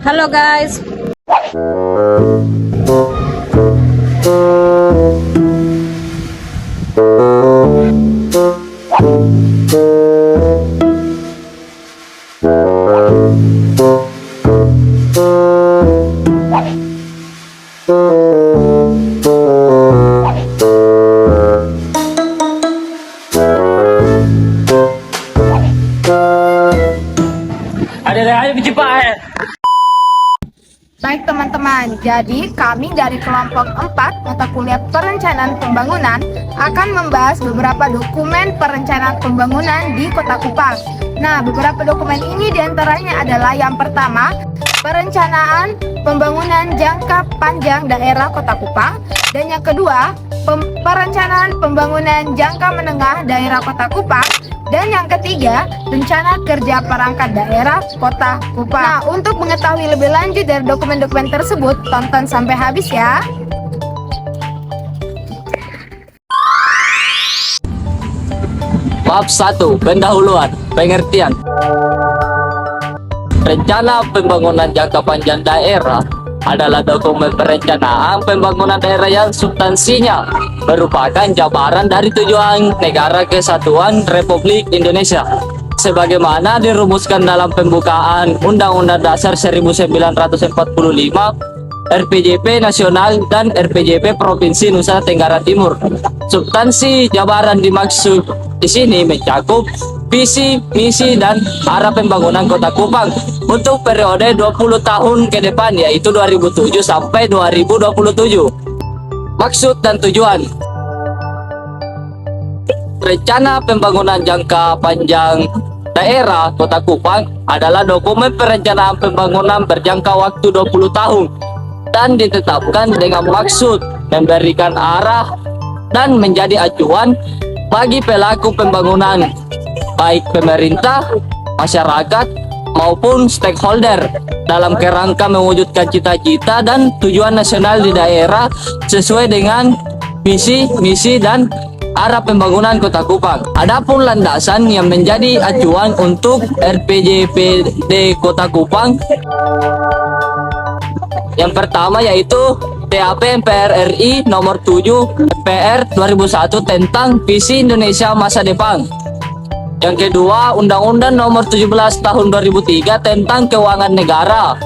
Halo guys. Ada cepat. Baik teman-teman, jadi kami dari kelompok 4 mata kuliah perencanaan pembangunan akan membahas beberapa dokumen perencanaan pembangunan di Kota Kupang. Nah, beberapa dokumen ini diantaranya adalah yang pertama, perencanaan pembangunan jangka panjang daerah Kota Kupang, dan yang kedua, perencanaan pembangunan jangka menengah daerah Kota Kupang, dan yang ketiga, rencana kerja perangkat daerah Kota Kupang. Nah, untuk mengetahui lebih lanjut dari dokumen-dokumen tersebut, tonton sampai habis ya. Bab 1. Pendahuluan. Pengertian. Rencana pembangunan jangka panjang daerah adalah dokumen perencanaan pembangunan daerah yang substansinya merupakan jabaran dari tujuan negara kesatuan Republik Indonesia sebagaimana dirumuskan dalam pembukaan Undang-Undang Dasar 1945, RPJP Nasional dan RPJP Provinsi Nusa Tenggara Timur. Substansi jabaran dimaksud di sini mencakup visi, misi, dan arah pembangunan Kota Kupang untuk periode 20 tahun ke depan, yaitu 2007 sampai 2027. Maksud dan tujuan. Rencana pembangunan jangka panjang daerah Kota Kupang adalah dokumen perencanaan pembangunan berjangka waktu 20 tahun dan ditetapkan dengan maksud memberikan arah dan menjadi acuan bagi pelaku pembangunan, baik pemerintah, masyarakat, maupun stakeholder dalam kerangka mewujudkan cita-cita dan tujuan nasional di daerah sesuai dengan visi, misi, dan arah pembangunan Kota Kupang. Adapun landasan yang menjadi acuan untuk RPJPD Kota Kupang, yang pertama yaitu TAP MPR RI nomor 7 PR 2001 tentang visi Indonesia masa depan. Yang kedua, Undang-Undang nomor 17 tahun 2003 tentang keuangan negara.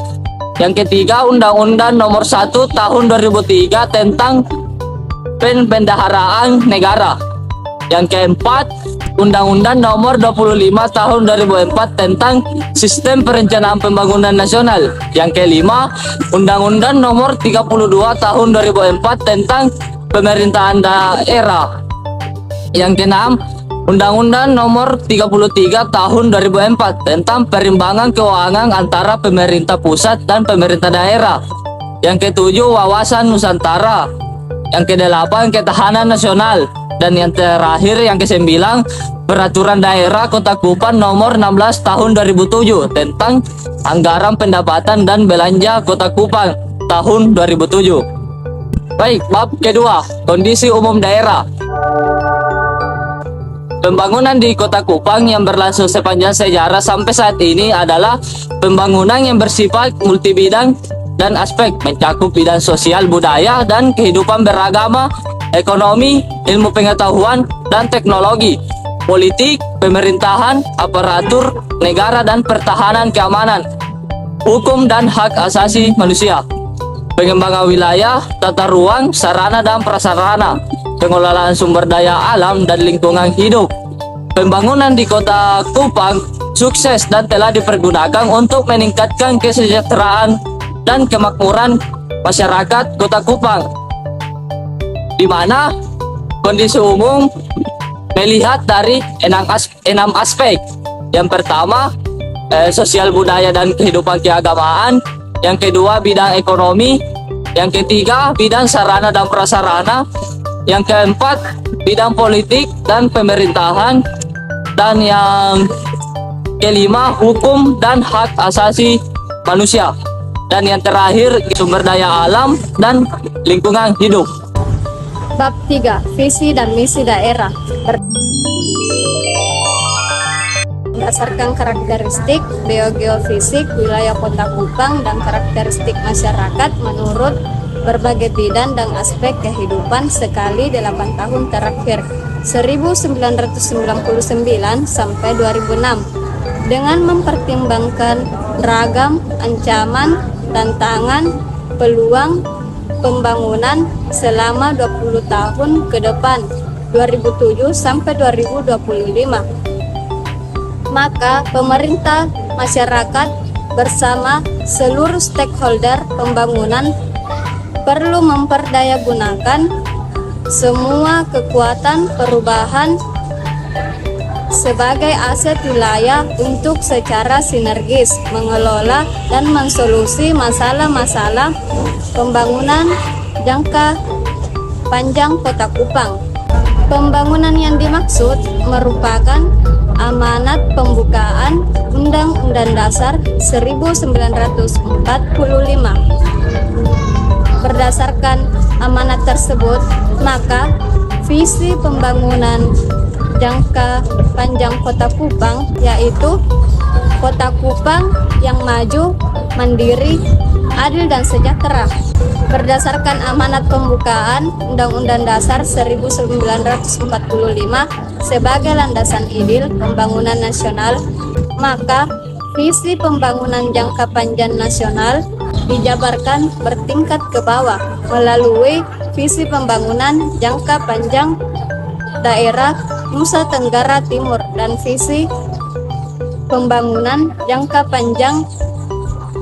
Yang ketiga, Undang-Undang nomor 1 tahun 2003 tentang penbendaharaan negara. Yang keempat, Undang-Undang nomor 25 tahun 2004 tentang Sistem Perencanaan Pembangunan Nasional. Yang kelima, Undang-Undang nomor 32 tahun 2004 tentang Pemerintahan Daerah. Yang keenam, Undang-Undang nomor 33 tahun 2004 tentang perimbangan keuangan antara pemerintah pusat dan pemerintah daerah. Yang ketujuh, Wawasan Nusantara. Yang kedelapan, Ketahanan Nasional. Dan yang terakhir, yang kesembilan, Peraturan Daerah Kota Kupang nomor 16 tahun 2007 tentang Anggaran Pendapatan dan Belanja Kota Kupang tahun 2007. Baik, bab kedua, kondisi umum daerah. Pembangunan di Kota Kupang yang berlangsung sepanjang sejarah sampai saat ini adalah pembangunan yang bersifat multibidang dan aspek, mencakup bidang sosial, budaya, dan kehidupan beragama, ekonomi, ilmu pengetahuan, dan teknologi, politik, pemerintahan, aparatur negara, dan pertahanan keamanan, hukum dan hak asasi manusia, pengembangan wilayah, tata ruang, sarana dan prasarana, pengelolaan sumber daya alam dan lingkungan hidup. Pembangunan di Kota Kupang sukses dan telah dipergunakan untuk meningkatkan kesejahteraan dan kemakmuran masyarakat Kota Kupang, di mana kondisi umum melihat dari enam aspek. Yang pertama, sosial budaya dan kehidupan keagamaan. Yang kedua, bidang ekonomi. Yang ketiga, bidang sarana dan prasarana. Yang keempat, bidang politik dan pemerintahan. Dan yang kelima, hukum dan hak asasi manusia. Dan yang terakhir, sumber daya alam dan lingkungan hidup. Bab 3. Visi dan misi daerah. berdasarkan karakteristik biogeofisik wilayah Kota Kupang dan karakteristik masyarakat menurut berbagai bidang dan aspek kehidupan sekali 8 tahun terakhir 1999 sampai 2006 dengan mempertimbangkan ragam ancaman, tantangan, peluang pembangunan selama 20 tahun ke depan 2007 sampai 2025. Maka pemerintah, masyarakat bersama seluruh stakeholder pembangunan perlu memperdayagunakan semua kekuatan perubahan sebagai aset wilayah untuk secara sinergis mengelola dan mensolusi masalah-masalah pembangunan jangka panjang Kota Kupang. Pembangunan yang dimaksud merupakan amanat pembukaan Undang-Undang Dasar 1945. Berdasarkan amanat tersebut, maka visi pembangunan jangka panjang Kota Kupang yaitu Kota Kupang yang maju, mandiri, adil dan sejahtera. Berdasarkan amanat pembukaan Undang-Undang Dasar 1945 sebagai landasan ideal pembangunan nasional, maka visi pembangunan jangka panjang nasional dijabarkan bertingkat ke bawah melalui visi pembangunan jangka panjang daerah Nusa Tenggara Timur dan visi pembangunan jangka panjang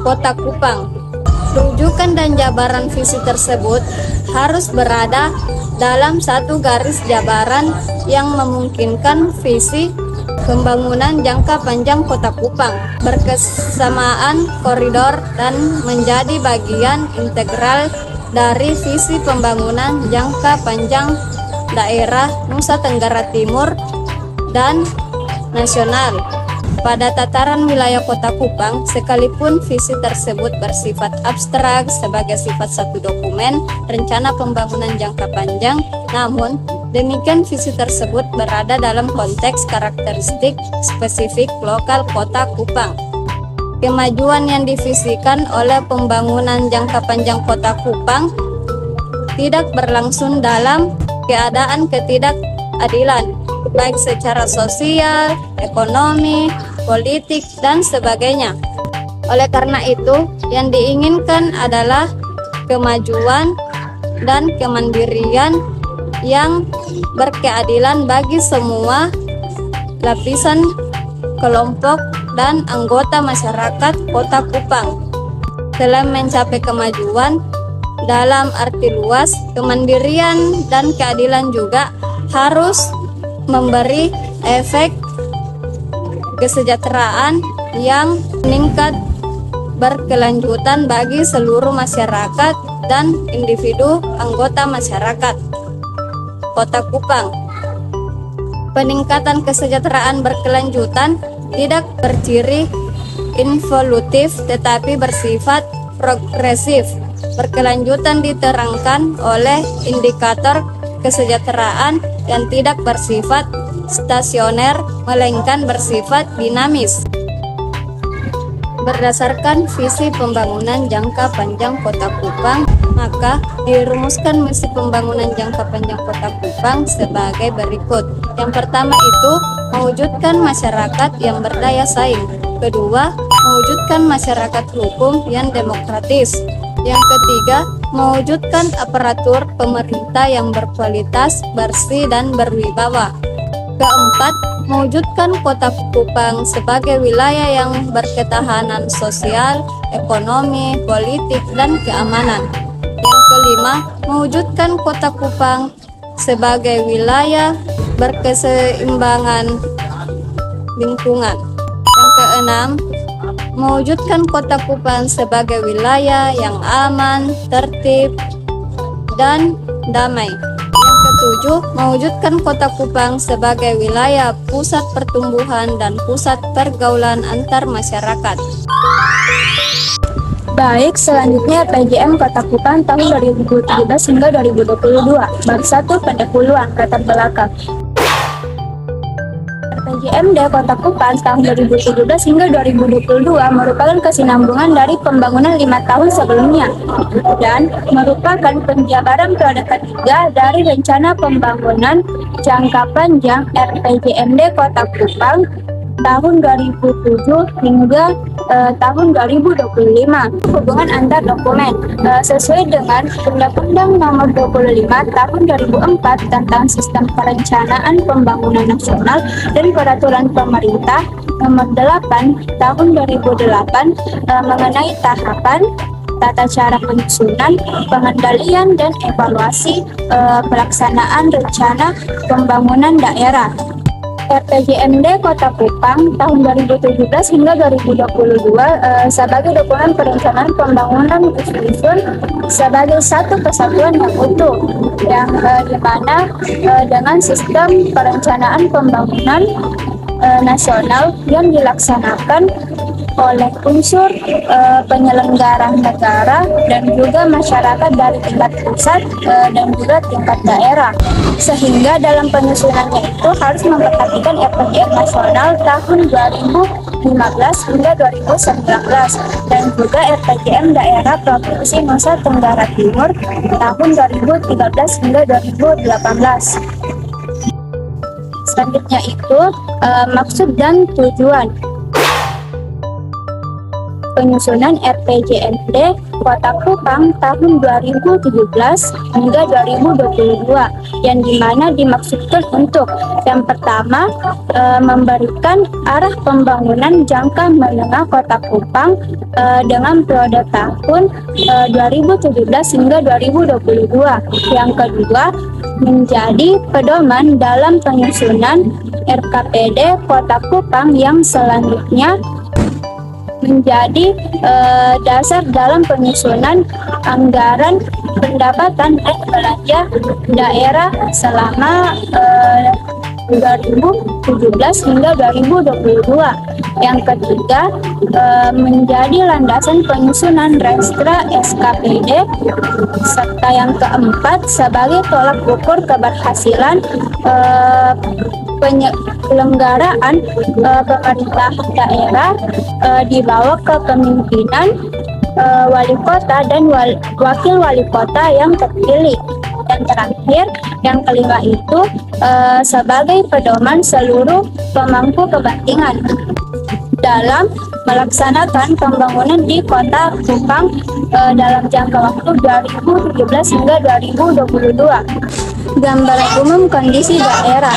Kota Kupang. Rujukan dan jabaran visi tersebut harus berada dalam satu garis jabaran yang memungkinkan visi pembangunan jangka panjang Kota Kupang berkesamaan koridor dan menjadi bagian integral dari visi pembangunan jangka panjang daerah Nusa Tenggara Timur dan nasional. Pada tataran wilayah Kota Kupang, sekalipun visi tersebut bersifat abstrak sebagai sifat satu dokumen rencana pembangunan jangka panjang, namun demikian visi tersebut berada dalam konteks karakteristik spesifik lokal Kota Kupang. Kemajuan yang divisikan oleh pembangunan jangka panjang Kota Kupang tidak berlangsung dalam keadaan ketidakadilan, baik secara sosial, ekonomi, politik, dan sebagainya. Oleh karena itu, yang diinginkan adalah kemajuan dan kemandirian yang berkeadilan bagi semua lapisan kelompok dan anggota masyarakat Kota Kupang. Selain mencapai kemajuan dalam arti luas, kemandirian dan keadilan juga harus memberi efek kesejahteraan yang meningkat berkelanjutan bagi seluruh masyarakat dan individu anggota masyarakat Kota Kupang. Peningkatan kesejahteraan berkelanjutan tidak berciri involutif tetapi bersifat progresif. Berkelanjutan diterangkan oleh indikator kesejahteraan yang tidak bersifat stasioner melainkan bersifat dinamis. Berdasarkan visi pembangunan jangka panjang Kota Kupang, maka dirumuskan misi pembangunan jangka panjang Kota Kupang sebagai berikut. Yang pertama itu mewujudkan masyarakat yang berdaya saing. Kedua, mewujudkan masyarakat hukum yang demokratis. Yang ketiga, mewujudkan aparatur pemerintah yang berkualitas, bersih, dan berwibawa. Keempat, mewujudkan Kota Kupang sebagai wilayah yang berketahanan sosial, ekonomi, politik, dan keamanan. Yang kelima, mewujudkan Kota Kupang sebagai wilayah berkeseimbangan lingkungan. Yang keenam, mewujudkan Kota Kupang sebagai wilayah yang aman, tertib, dan damai. Yang ketujuh, mewujudkan Kota Kupang sebagai wilayah pusat pertumbuhan dan pusat pergaulan antar masyarakat. Baik, selanjutnya PJM Kota Kupang tahun 2017 hingga 2022. Bab 1, pendahuluan latar belakang. RPJMD Kota Kupang tahun 2017 hingga 2022 merupakan kesinambungan dari pembangunan 5 tahun sebelumnya dan merupakan penjabaran periode ketiga dari rencana pembangunan jangka panjang RPJMD Kota Kupang tahun 2007 hingga tahun 2025. Hubungan antar dokumen sesuai dengan Undang-Undang Nomor 25 Tahun 2004 tentang Sistem Perencanaan Pembangunan Nasional dan Peraturan Pemerintah Nomor 8 Tahun 2008 mengenai tahapan, tata cara penyusunan, pengendalian, dan evaluasi pelaksanaan rencana pembangunan daerah. RPJMD Kota Kupang tahun 2017 hingga 2022 sebagai dokumen perencanaan pembangunan disusun sebagai satu kesatuan yang utuh, yang dimana dengan sistem perencanaan pembangunan nasional yang dilaksanakan oleh unsur penyelenggara negara dan juga masyarakat dari tingkat pusat dan juga tingkat daerah, sehingga dalam penyusunannya itu harus memperhatikan RPJM nasional tahun 2015 hingga 2019 dan juga RPJM daerah Provinsi Nusa Tenggara Timur tahun 2013 hingga 2018. Selanjutnya itu maksud dan tujuan penyusunan RPJMD Kota Kupang tahun 2017 hingga 2022 yang dimana dimaksudkan untuk yang pertama memberikan arah pembangunan jangka menengah Kota Kupang dengan periode tahun 2017 hingga 2022. Yang kedua, menjadi pedoman dalam penyusunan RKPD Kota Kupang yang selanjutnya menjadi dasar dalam penyusunan anggaran pendapatan dan belanja daerah selama 2017 hingga 2022. Yang ketiga, menjadi landasan penyusunan Restra SKPD, serta yang keempat sebagai tolak ukur keberhasilan penyelenggaraan pemerintahan daerah di bawah kepemimpinan wali kota dan wakil wali kota yang terpilih. Dan terakhir, yang kelima itu sebagai pedoman seluruh pemangku kepentingan dalam melaksanakan pembangunan di Kota Kupang dalam jangka waktu 2017 hingga 2022. Gambaran umum kondisi daerah.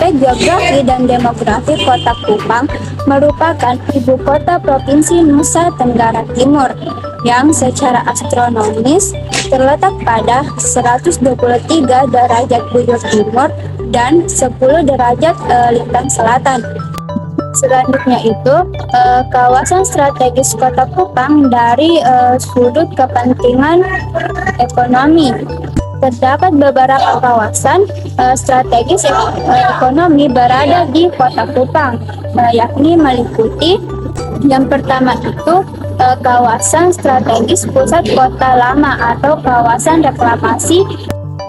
Geografi dan demografi Kota Kupang merupakan ibu kota Provinsi Nusa Tenggara Timur yang secara astronomis terletak pada 123 derajat bujur timur dan 10 derajat lintang selatan. Selanjutnya itu kawasan strategis Kota Kupang dari sudut kepentingan ekonomi. Terdapat beberapa kawasan strategis ekonomi berada di Kota Kupang, yakni meliputi yang pertama itu kawasan strategis pusat kota lama atau kawasan reklamasi.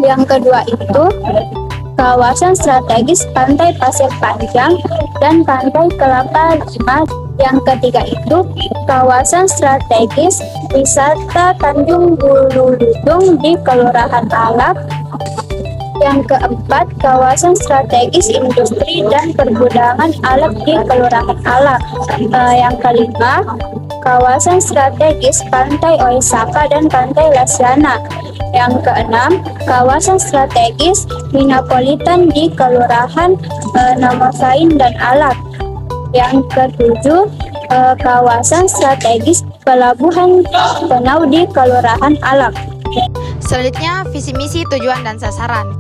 Yang kedua itu kawasan strategis pantai Pasir Panjang dan pantai Kelapa Lima. Yang ketiga itu kawasan strategis wisata Tanjung Bulu Ludung di Kelurahan Alak. Yang keempat, kawasan strategis industri dan pergudangan alat di Kelurahan Alak. Yang kelima, kawasan strategis Pantai Oisaka dan Pantai Lasiana. Yang keenam, kawasan strategis Minapolitan di Kelurahan Namosain dan Alak. Yang ketujuh, kawasan strategis Pelabuhan Penau di Kelurahan Alak. Selanjutnya, visi misi, tujuan, dan sasaran.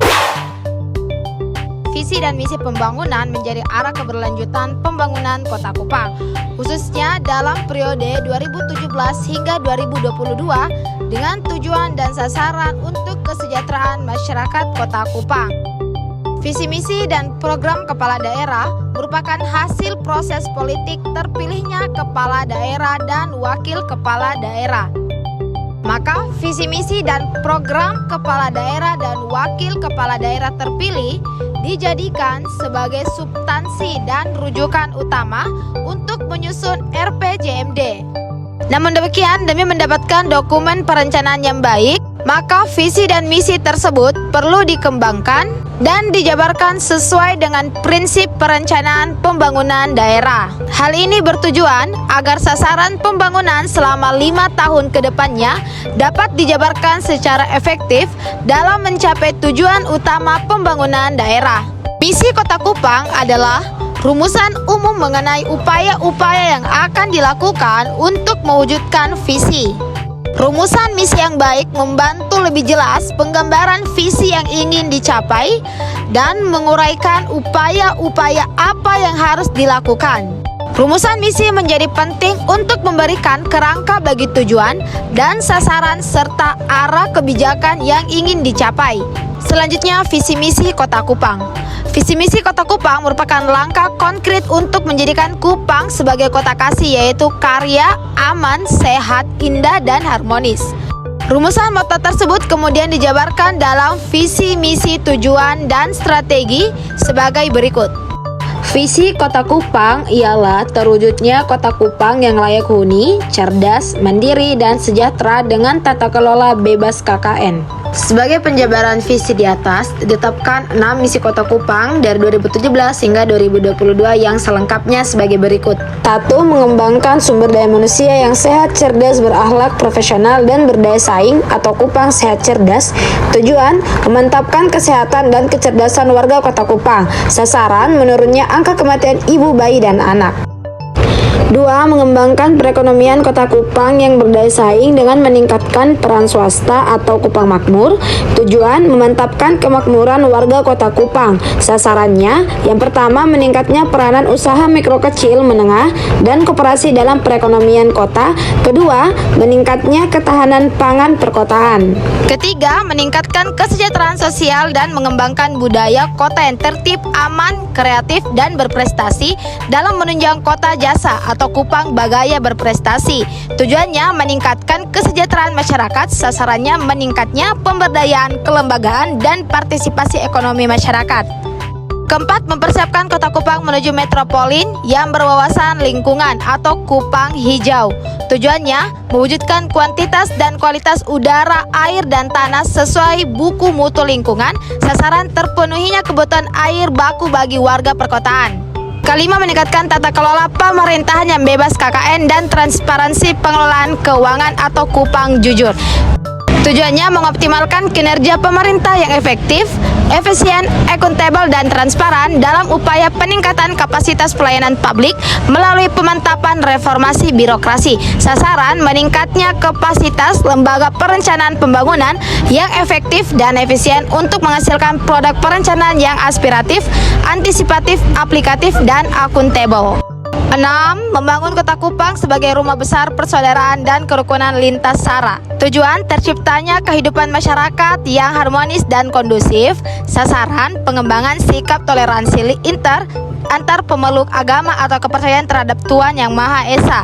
Visi dan misi pembangunan menjadi arah keberlanjutan pembangunan Kota Kupang, khususnya dalam periode 2017 hingga 2022 dengan tujuan dan sasaran untuk kesejahteraan masyarakat Kota Kupang. Visi misi dan program kepala daerah merupakan hasil proses politik terpilihnya kepala daerah dan wakil kepala daerah. Maka visi misi dan program kepala daerah dan wakil kepala daerah terpilih dijadikan sebagai substansi dan rujukan utama untuk menyusun RPJMD. Namun demikian, demi mendapatkan dokumen perencanaan yang baik, maka visi dan misi tersebut perlu dikembangkan dan dijabarkan sesuai dengan prinsip perencanaan pembangunan daerah. Hal ini bertujuan agar sasaran pembangunan selama 5 tahun ke depannya dapat dijabarkan secara efektif dalam mencapai tujuan utama pembangunan daerah. Misi Kota Kupang adalah rumusan umum mengenai upaya-upaya yang akan dilakukan untuk mewujudkan visi. Rumusan misi yang baik membantu lebih jelas penggambaran visi yang ingin dicapai dan menguraikan upaya-upaya apa yang harus dilakukan. Rumusan misi menjadi penting untuk memberikan kerangka bagi tujuan dan sasaran serta arah kebijakan yang ingin dicapai. Selanjutnya, visi misi Kota Kupang. Visi misi Kota Kupang merupakan langkah konkret untuk menjadikan Kupang sebagai kota kasih, yaitu karya, aman, sehat, indah, dan harmonis. Rumusan moto tersebut kemudian dijabarkan dalam visi misi, tujuan, dan strategi sebagai berikut. Visi Kota Kupang ialah terwujudnya Kota Kupang yang layak huni, cerdas, mandiri, dan sejahtera dengan tata kelola bebas KKN. Sebagai penjabaran visi di atas, ditetapkan 6 misi Kota Kupang dari 2017 hingga 2022 yang selengkapnya sebagai berikut. 1. Mengembangkan sumber daya manusia yang sehat, cerdas, berakhlak, profesional, dan berdaya saing atau Kupang Sehat Cerdas. Tujuan, memantapkan kesehatan dan kecerdasan warga Kota Kupang. Sasaran, menurunnya angka kematian ibu, bayi, dan anak. 2. Mengembangkan perekonomian Kota Kupang yang berdaya saing dengan meningkatkan peran swasta atau Kupang Makmur. Tujuan, memantapkan kemakmuran warga Kota Kupang. Sasarannya, yang pertama, meningkatnya peranan usaha mikro kecil, menengah, dan koperasi dalam perekonomian kota. Kedua, meningkatnya ketahanan pangan perkotaan. Ketiga, meningkatkan kesejahteraan sosial dan mengembangkan budaya kota yang tertib, aman, kreatif, dan berprestasi dalam menunjang kota jasa atau Kupang Bagaya berprestasi. Tujuannya meningkatkan kesejahteraan masyarakat, sasarannya meningkatnya pemberdayaan, kelembagaan, dan partisipasi ekonomi masyarakat. Keempat, mempersiapkan Kota Kupang menuju metropolin yang berwawasan lingkungan atau Kupang Hijau. Tujuannya mewujudkan kuantitas dan kualitas udara, air, dan tanah sesuai buku mutu lingkungan, sasaran terpenuhinya kebutuhan air baku bagi warga perkotaan. Kelima, meningkatkan tata kelola pemerintahan yang bebas KKN dan transparansi pengelolaan keuangan atau Kupang Jujur. Tujuannya mengoptimalkan kinerja pemerintah yang efektif, efisien, akuntabel, dan transparan dalam upaya peningkatan kapasitas pelayanan publik melalui pemantapan reformasi birokrasi. Sasaran meningkatnya kapasitas lembaga perencanaan pembangunan yang efektif dan efisien untuk menghasilkan produk perencanaan yang aspiratif, antisipatif, aplikatif, dan akuntabel. 6. Membangun Kota Kupang sebagai rumah besar persaudaraan dan kerukunan lintas sara. Tujuan terciptanya kehidupan masyarakat yang harmonis dan kondusif. Sasaran pengembangan sikap toleransi antar pemeluk agama atau kepercayaan terhadap Tuhan Yang Maha Esa.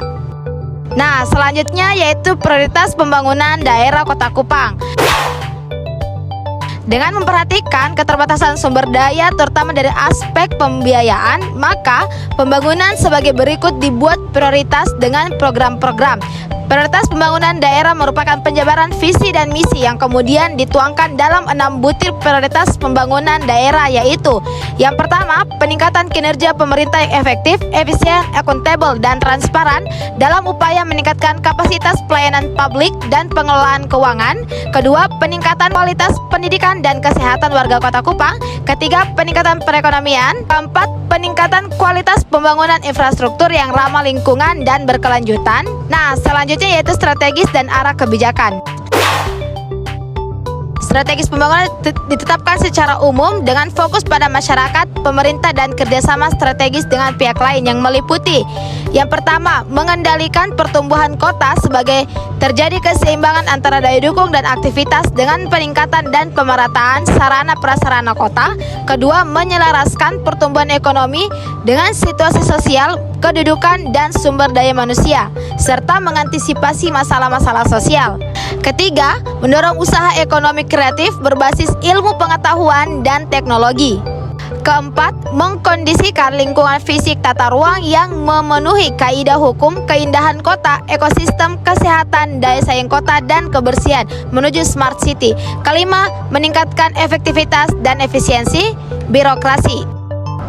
Nah, selanjutnya yaitu prioritas pembangunan daerah Kota Kupang. Dengan memperhatikan keterbatasan sumber daya terutama dari aspek pembiayaan, maka pembangunan sebagai berikut dibuat prioritas dengan program-program. Prioritas pembangunan daerah merupakan penjabaran visi dan misi yang kemudian dituangkan dalam 6 butir prioritas pembangunan daerah, yaitu yang pertama, peningkatan kinerja pemerintah yang efektif, efisien, akuntabel, dan transparan dalam upaya meningkatkan kapasitas pelayanan publik dan pengelolaan keuangan. Kedua, peningkatan kualitas pendidikan dan kesehatan warga Kota Kupang. Ketiga, peningkatan perekonomian. Keempat, peningkatan kualitas pembangunan infrastruktur yang ramah lingkungan dan berkelanjutan. Nah, selanjutnya yaitu strategis dan arah kebijakan. Strategis pembangunan ditetapkan secara umum dengan fokus pada masyarakat, pemerintah, dan kerjasama strategis dengan pihak lain yang meliputi: yang pertama, mengendalikan pertumbuhan kota sebagai terjadi keseimbangan antara daya dukung dan aktivitas dengan peningkatan dan pemerataan sarana prasarana kota. Kedua, menyelaraskan pertumbuhan ekonomi dengan situasi sosial, kedudukan, dan sumber daya manusia, serta mengantisipasi masalah-masalah sosial. Ketiga, mendorong usaha ekonomi kreatif berbasis ilmu pengetahuan dan teknologi. Keempat, mengkondisikan lingkungan fisik tata ruang yang memenuhi kaidah hukum, keindahan kota, ekosistem, kesehatan, daya saing kota, dan kebersihan menuju smart city. Kelima, meningkatkan efektivitas dan efisiensi birokrasi.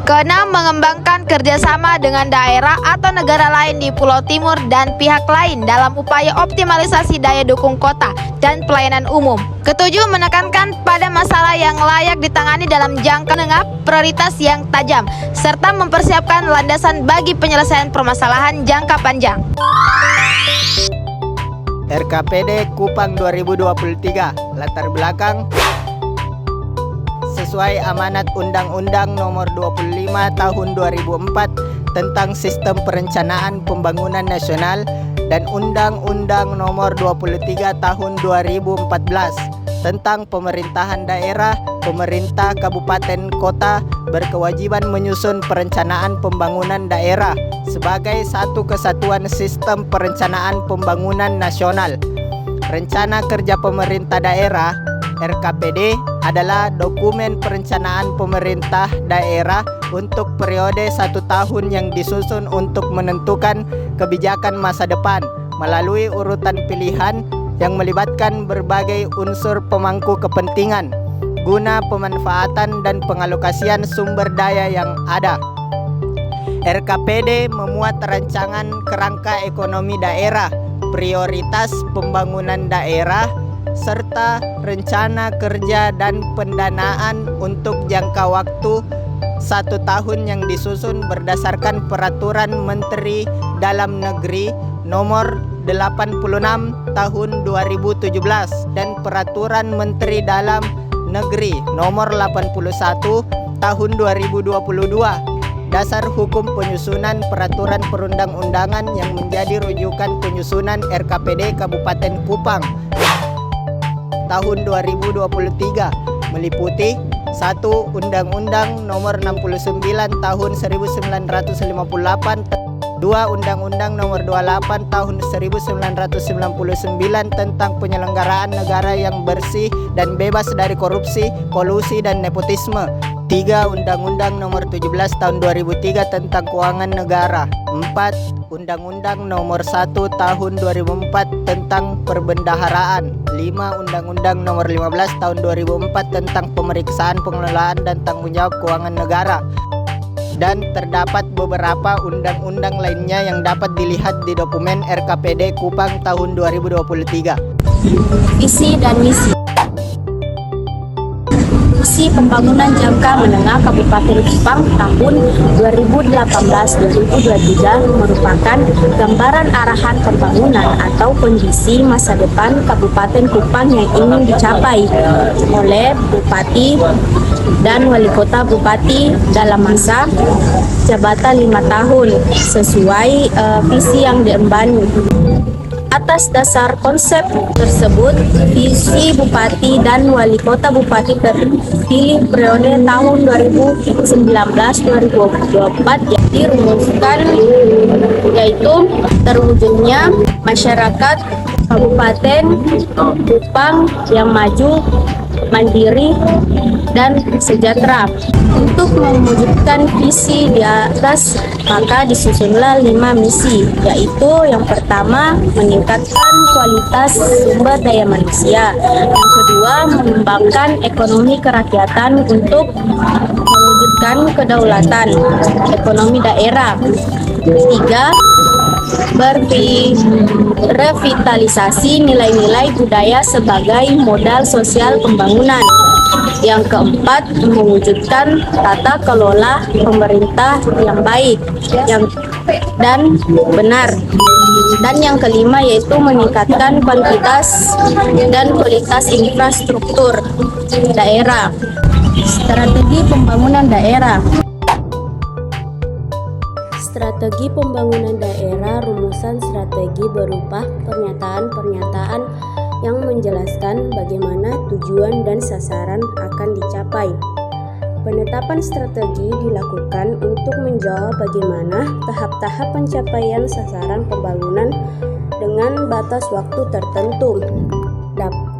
Keenam, mengembangkan kerjasama dengan daerah atau negara lain di Pulau Timur dan pihak lain dalam upaya optimalisasi daya dukung kota dan pelayanan umum. Ketujuh, menekankan pada masalah yang layak ditangani dalam jangka menengah, prioritas yang tajam, serta mempersiapkan landasan bagi penyelesaian permasalahan jangka panjang. RKPD Kupang 2023. Latar belakang sesuai amanat Undang-Undang Nomor 25 Tahun 2004 tentang Sistem Perencanaan Pembangunan Nasional dan Undang-Undang Nomor 23 Tahun 2014 tentang pemerintahan daerah, pemerintah kabupaten kota berkewajiban menyusun perencanaan pembangunan daerah sebagai satu kesatuan sistem perencanaan pembangunan nasional. Rencana Kerja Pemerintah Daerah RKPD adalah dokumen perencanaan pemerintah daerah untuk periode 1 tahun yang disusun untuk menentukan kebijakan masa depan melalui urutan pilihan yang melibatkan berbagai unsur pemangku kepentingan guna pemanfaatan dan pengalokasian sumber daya yang ada. RKPD memuat rancangan kerangka ekonomi daerah, prioritas pembangunan daerah, serta rencana kerja dan pendanaan untuk jangka waktu 1 tahun yang disusun berdasarkan Peraturan Menteri Dalam Negeri Nomor 86 Tahun 2017 dan Peraturan Menteri Dalam Negeri Nomor 81 Tahun 2022. Dasar hukum penyusunan peraturan perundang-undangan yang menjadi rujukan penyusunan RKPD Kabupaten Kupang tahun 2023 meliputi 1. Undang-Undang Nomor 69 Tahun 1958, 2. Undang-Undang Nomor 28 Tahun 1999 tentang penyelenggaraan negara yang bersih dan bebas dari korupsi, kolusi, dan nepotisme, 3. Undang-Undang Nomor 17 Tahun 2003 tentang keuangan negara, 4. Undang-Undang Nomor 1 Tahun 2004 tentang perbendaharaan, 5. Undang-Undang Nomor 15 Tahun 2004 tentang pemeriksaan, pengelolaan, dan tanggung jawab keuangan negara. Dan terdapat beberapa undang-undang lainnya yang dapat dilihat di dokumen RKPD Kupang tahun 2023. Visi dan misi. Visi Pembangunan Jangka Menengah Kabupaten Kupang tahun 2018-2023 merupakan gambaran arahan pembangunan atau kondisi masa depan Kabupaten Kupang yang ingin dicapai oleh Bupati dan Wali Kota Bupati dalam masa jabatan 5 tahun sesuai visi yang diemban. Atas dasar konsep tersebut, visi Bupati dan Wali Kota Bupati terpilih periode tahun 2019-2024 yang dirumuskan, yaitu terwujudnya masyarakat Kabupaten Kupang yang maju, mandiri, dan sejahtera. Untuk mewujudkan visi di atas, maka disusunlah 5 misi, yaitu yang pertama, meningkatkan kualitas sumber daya manusia. Yang kedua, mengembangkan ekonomi kerakyatan untuk mewujudkan kedaulatan ekonomi daerah. Ketiga, revitalisasi nilai-nilai budaya sebagai modal sosial pembangunan. Yang keempat, mewujudkan tata kelola pemerintah yang baik dan benar. Dan yang kelima yaitu meningkatkan kuantitas dan kualitas infrastruktur daerah. Strategi pembangunan daerah. Strategi pembangunan daerah, rumusan strategi berupa pernyataan-pernyataan yang menjelaskan bagaimana tujuan dan sasaran akan dicapai. Penetapan strategi dilakukan untuk menjawab bagaimana tahap-tahap pencapaian sasaran pembangunan dengan batas waktu tertentu.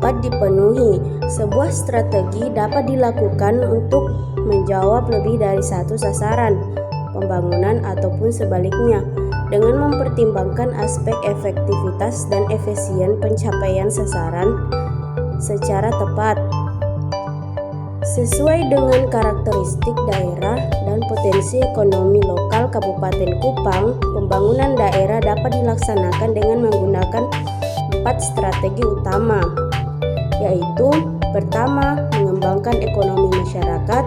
dapat dipenuhi. Sebuah strategi dapat dilakukan untuk menjawab lebih dari satu sasaran pembangunan ataupun sebaliknya, dengan mempertimbangkan aspek efektivitas dan efisien pencapaian sasaran secara tepat. Sesuai dengan karakteristik daerah dan potensi ekonomi lokal Kabupaten Kupang, pembangunan daerah dapat dilaksanakan dengan menggunakan 4 strategi utama, yaitu pertama, mengembangkan ekonomi masyarakat,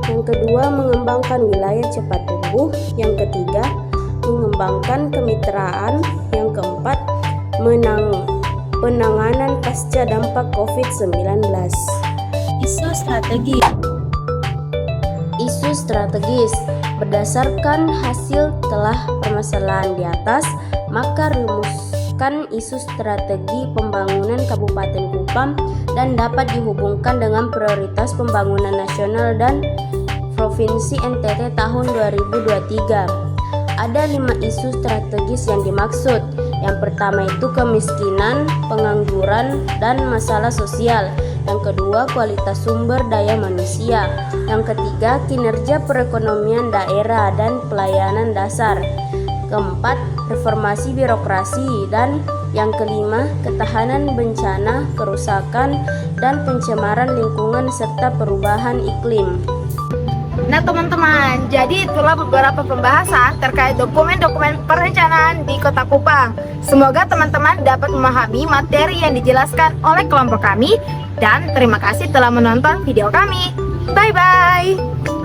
yang kedua, mengembangkan wilayah cepat tumbuh, yang ketiga, mengembangkan kemitraan, yang keempat, penanganan pasca dampak COVID-19. Isu strategis. Berdasarkan hasil telah permasalahan di atas, maka rumuskan isu strategi pembangunan Kabupaten Kupang dan dapat dihubungkan dengan prioritas pembangunan nasional dan Provinsi NTT tahun 2023. Ada 5 isu strategis yang dimaksud. Yang pertama itu kemiskinan, pengangguran, dan masalah sosial. Yang kedua, kualitas sumber daya manusia. Yang ketiga, kinerja perekonomian daerah dan pelayanan dasar. Keempat, reformasi birokrasi. Dan yang kelima, ketahanan bencana, kerusakan, dan pencemaran lingkungan serta perubahan iklim. Nah teman-teman, jadi itulah beberapa pembahasan terkait dokumen-dokumen perencanaan di Kota Kupang. Semoga teman-teman dapat memahami materi yang dijelaskan oleh kelompok kami. Dan terima kasih telah menonton video kami. Bye-bye.